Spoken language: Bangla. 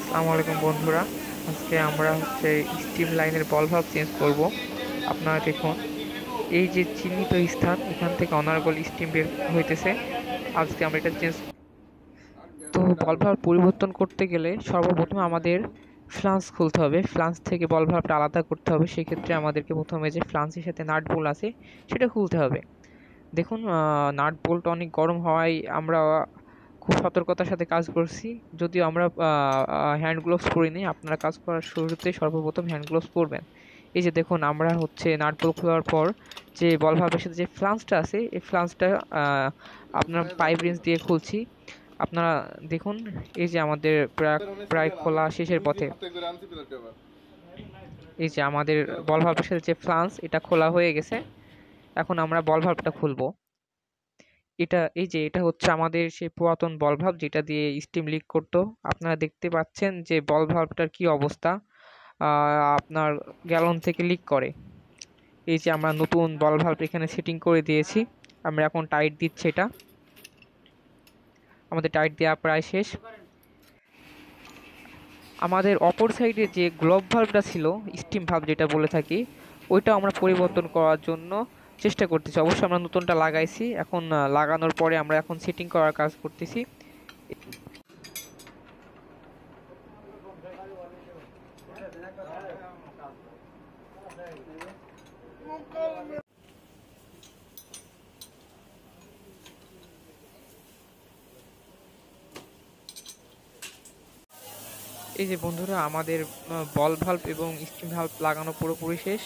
আসসালামু আলাইকুম বন্ধুরা। আজকে আমরা স্টিম লাইনের বল ভাল্ব চেঞ্জ করব। আপনারা দেখুন, এই যে চিহ্নিত স্থান, এখান থেকে অনর্গল স্টিম বের হইতেছে। আজকে আমরা এটা চেঞ্জ। তো বল ভাল্ব পরিবর্তন করতে গেলে সর্বপ্রথম আমাদের ফ্লাঞ্জ খুলতে হবে। ফ্লাঞ্জ থেকে বল ভাল্বটা আলাদা করতে হবে। সেক্ষেত্রে আমাদেরকে প্রথমে যে ফ্লাঞ্জের সাথে নাট বোল্ট আছে সেটা খুলতে হবে। দেখুন, নাট বোল্ট অনেক গরম হওয়ায় আমরা খুব সতর্কতার সাথে কাজ করছি। যদিও আমরা হ্যান্ড গ্লোভস পরিনি, আপনারা কাজ করার শুরুতে সর্বপ্রথম হ্যান্ড গ্লোভস পরবেন। এই যে দেখুন, আমরা নাট বোল্ট খোলার পর যে বল ভাল্বের সাথে যে ফ্লাঞ্জটা আছে, এই ফ্লাঞ্জটা আপনার পাইপ রেঞ্জ দিয়ে খুলছি। আপনারা দেখুন, এই যে আমাদের প্রায় প্রায় খোলা শেষের পথে। এই যে আমাদের বল ভাল্বের সাথে যে ফ্লাঞ্জ, এটা খোলা হয়ে গেছে। এখন আমরা বল ভাল্বটা খুলবো। এটা হচ্ছে আমাদের সেই পুরাতন বল ভাল্ব, যেটা দিয়ে স্টিম লিক করতো। আপনারা দেখতে পাচ্ছেন যে বল ভাল্বটার কি অবস্থা। আপনার গ্যালন থেকে লিক করে। এই যে আমরা নতুন বল ভাল্ব এখানে সেটিং করে দিয়েছি। আমরা এখন টাইট দিচ্ছি এটা। আমাদের টাইট দেওয়া প্রায় শেষ। আমাদের অপর সাইডে যে গ্লোব ভাল্বটা ছিল, স্টিম ভাল্ব যেটা বলে থাকি, ওইটা আমরা পরিবর্তন করার জন্য চেষ্টা করতেছি। অবশ্যই আমরা নতুনটা লাগাইছি। এখন লাগানোর পরে আমরা এখন সেটিং করার কাজ করতেছি। এই যে বন্ধুরা, আমাদের বল ভাল্ব এবং স্টিম ভাল্ব লাগানো পুরোপুরি শেষ।